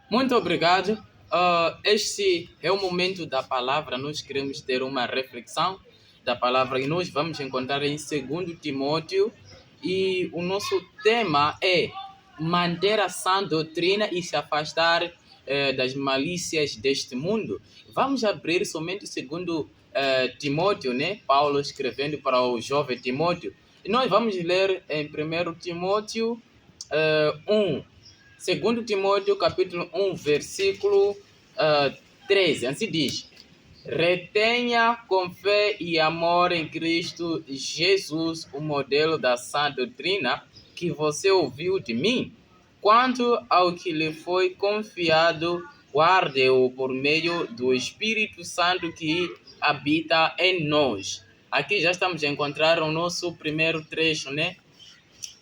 Muito obrigado. Este é o momento da palavra. Nós queremos ter uma reflexão da palavra e nós vamos encontrar em 2 Timóteo. E o nosso tema é manter a sã doutrina e se afastar das malícias deste mundo. Vamos abrir somente o 2 Timóteo, né? Paulo escrevendo para o jovem Timóteo. E nós vamos ler em 1 Timóteo 1. 2 Timóteo, capítulo 1, versículo 13. Assim diz: retenha com fé e amor em Cristo Jesus o modelo da sã doutrina que você ouviu de mim. Quanto ao que lhe foi confiado, guarde-o por meio do Espírito Santo que habita em nós. Aqui já estamos a encontrar o nosso primeiro trecho, né?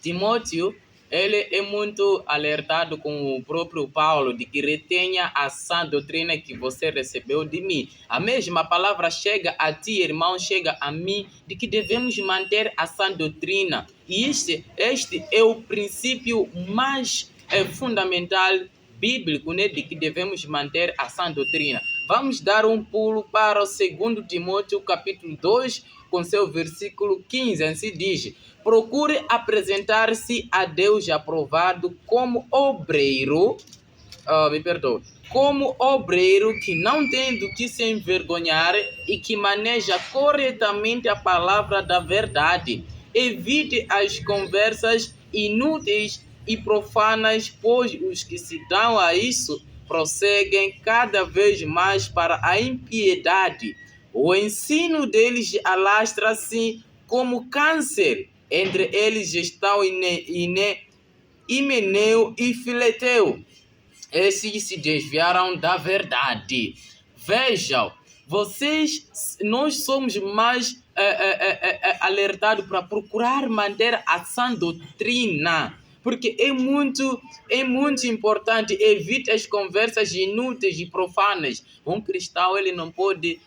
Timóteo, ele é muito alertado com o próprio Paulo de que retenha a sã doutrina que você recebeu de mim. A mesma palavra chega a ti, irmão, chega a mim, de que devemos manter a sã doutrina. E este é o princípio mais fundamental bíblico, né, de que devemos manter a sã doutrina. Vamos dar um pulo para o 2 Timóteo, capítulo 2, com seu versículo 15. Assim diz: procure apresentar-se a Deus aprovado como obreiro, como obreiro que não tem do que se envergonhar e que maneja corretamente a palavra da verdade. Evite as conversas inúteis e profanas, pois os que se dão a isso prosseguem cada vez mais para a impiedade. O ensino deles alastra-se como câncer. Entre eles estão Himeneu e Fileteu. Esses se desviaram da verdade. Vejam, nós somos mais alertados para procurar manter a sã doutrina, porque é muito importante. Evite as conversas inúteis e profanas. Um cristão, ele não pode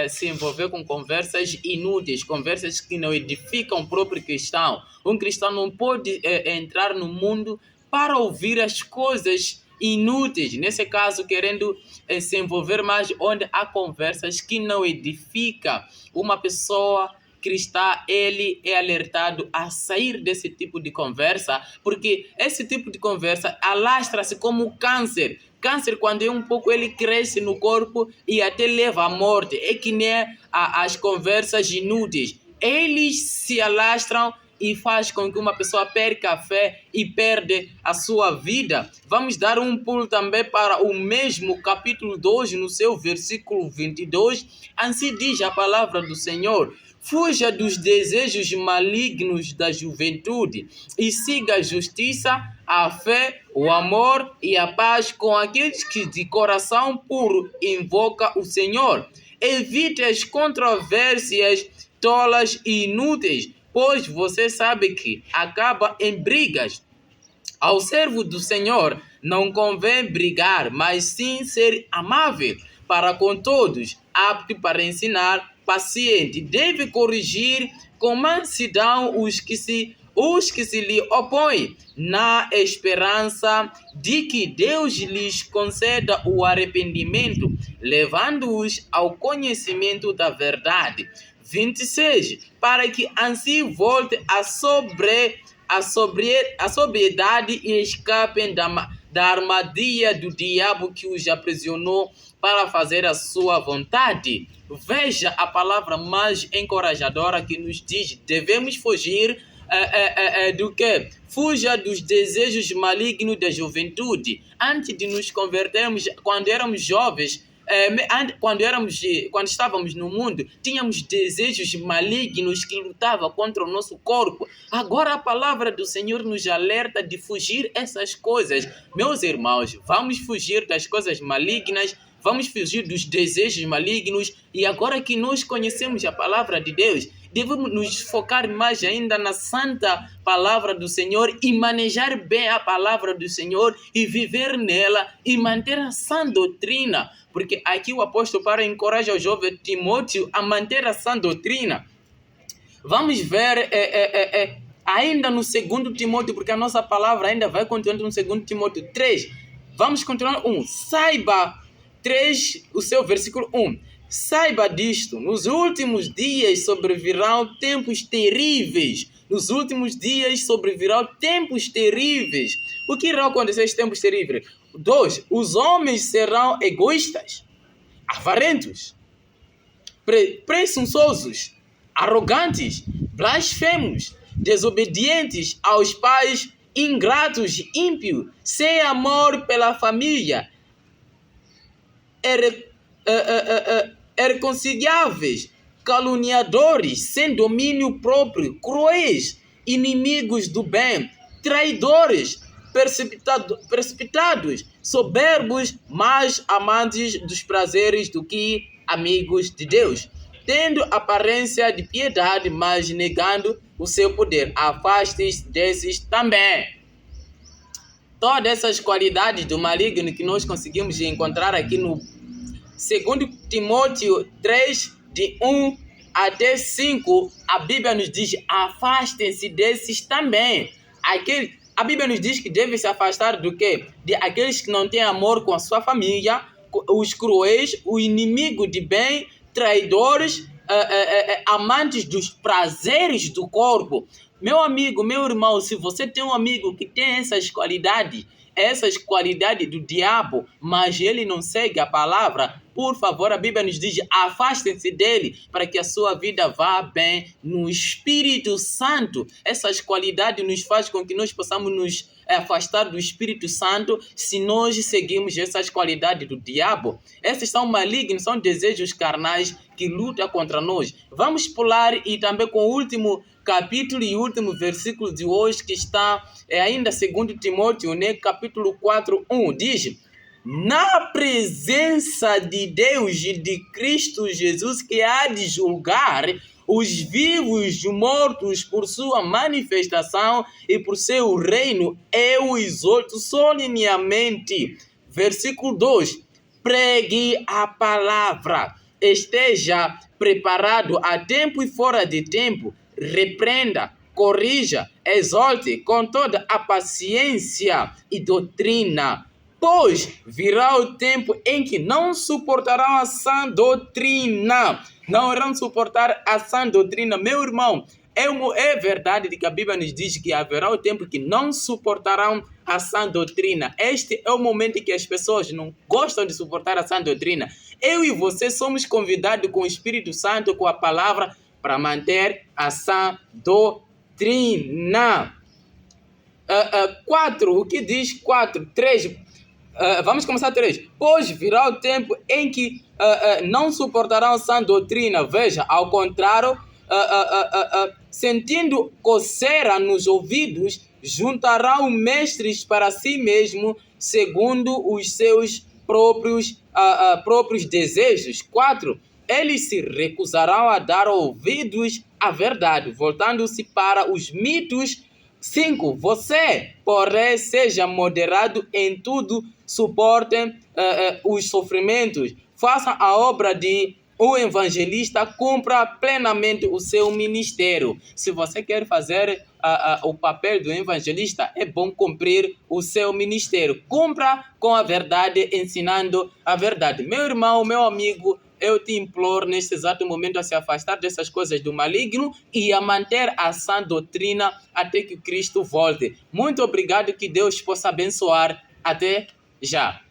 se envolver com conversas inúteis, conversas que não edificam o próprio cristão. Um cristão não pode entrar no mundo para ouvir as coisas inúteis, nesse caso querendo se envolver mais onde há conversas que não edificam. Uma pessoa cristã, ele é alertado a sair desse tipo de conversa, porque esse tipo de conversa alastra-se como câncer. Câncer, quando é um pouco, ele cresce no corpo e até leva à morte. É que nem as conversas inúteis. Eles se alastram e faz com que uma pessoa perca a fé e perde a sua vida. Vamos dar um pulo também para o mesmo capítulo 2, no seu versículo 22. Assim diz a palavra do Senhor: fuja dos desejos malignos da juventude e siga a justiça, a fé, o amor e a paz com aqueles que de coração puro invocam o Senhor. Evite as controvérsias tolas e inúteis, pois você sabe que acaba em brigas. Ao servo do Senhor não convém brigar, mas sim ser amável para com todos, apto para ensinar, paciente. Deve corrigir com mansidão os que se lhe opõem, na esperança de que Deus lhes conceda o arrependimento, levando-os ao conhecimento da verdade. 26. Para que assim volte a sobriedade e escapem da armadilha do diabo que os aprisionou para fazer a sua vontade. Veja a palavra mais encorajadora que nos diz: devemos fugir do que? Fuja dos desejos malignos da juventude. Antes de nos convertermos, quando éramos jovens, quando estávamos no mundo, tínhamos desejos malignos que lutavam contra o nosso corpo. Agora a palavra do Senhor nos alerta de fugir essas coisas. Meus irmãos, vamos fugir das coisas malignas, vamos fugir dos desejos malignos, e agora que nós conhecemos a palavra de Deus, devemos nos focar mais ainda na santa palavra do Senhor e manejar bem a palavra do Senhor e viver nela e manter a sã doutrina. Porque aqui o apóstolo Paulo encoraja o jovem Timóteo a manter a sã doutrina. Vamos ver ainda no 2 Timóteo, porque a nossa palavra ainda vai continuar no 2 Timóteo 3. Vamos continuar. Saiba 3, o seu versículo 1. Saiba disto, nos últimos dias sobrevirão tempos terríveis. Nos últimos dias sobrevirão tempos terríveis. O que irá acontecer nesses tempos terríveis? 2. Os homens serão egoístas, avarentos, presunçosos, arrogantes, blasfemos, desobedientes aos pais, ingratos, ímpios, sem amor pela família, irreconciliáveis, caluniadores, sem domínio próprio, cruéis, inimigos do bem, traidores, precipitados, soberbos, mais amantes dos prazeres do que amigos de Deus, tendo aparência de piedade, mas negando o seu poder. Afaste-se desses também. Todas essas qualidades do maligno que nós conseguimos encontrar aqui no 2 Timóteo 3, de 1 até 5, a Bíblia nos diz: afastem-se desses também. A Bíblia nos diz que deve se afastar do quê? De aqueles que não têm amor com a sua família, os cruéis, o inimigo de bem, traidores, amantes dos prazeres do corpo. Meu amigo, meu irmão, se você tem um amigo que tem essas qualidades do diabo, mas ele não segue a palavra, por favor, a Bíblia nos diz: afastem-se dele, para que a sua vida vá bem no Espírito Santo. Essas qualidades nos fazem com que nós possamos nos afastar do Espírito Santo se nós seguimos essas qualidades do diabo. Esses são malignos, são desejos carnais que lutam contra nós. Vamos pular e também com o último capítulo e último versículo de hoje, que está ainda 2 Timóteo, né? Capítulo 4, 1, diz: na presença de Deus e de Cristo Jesus, que há de julgar os vivos e os mortos por sua manifestação e por seu reino, eu exorto solenemente. Versículo 2: pregue a palavra, esteja preparado a tempo e fora de tempo, repreenda, corrija, exorte com toda a paciência e doutrina. Pois virá o tempo em que não suportarão a sã doutrina. Não irão suportar a sã doutrina. Meu irmão, é verdade que a Bíblia nos diz que haverá o tempo que não suportarão a sã doutrina. Este é o momento em que as pessoas não gostam de suportar a sã doutrina. Eu e você somos convidados com o Espírito Santo, com a palavra, para manter a sã doutrina. 4, o que diz 4? 3, vamos começar 3. Pois virá o tempo em que não suportarão sã doutrina. Veja, ao contrário, sentindo coceira nos ouvidos, juntarão mestres para si mesmo, segundo os seus próprios desejos. 4. Eles se recusarão a dar ouvidos à verdade, voltando-se para os mitos. 5. Você, porém, seja moderado em tudo, suporte os sofrimentos, faça a obra de um evangelista, cumpra plenamente o seu ministério. Se você quer fazer o papel do evangelista, é bom cumprir o seu ministério. Cumpra com a verdade, ensinando a verdade. Meu irmão, meu amigo, eu te imploro neste exato momento a se afastar dessas coisas do maligno e a manter a sã doutrina até que Cristo volte. Muito obrigado, que Deus possa abençoar. Até já.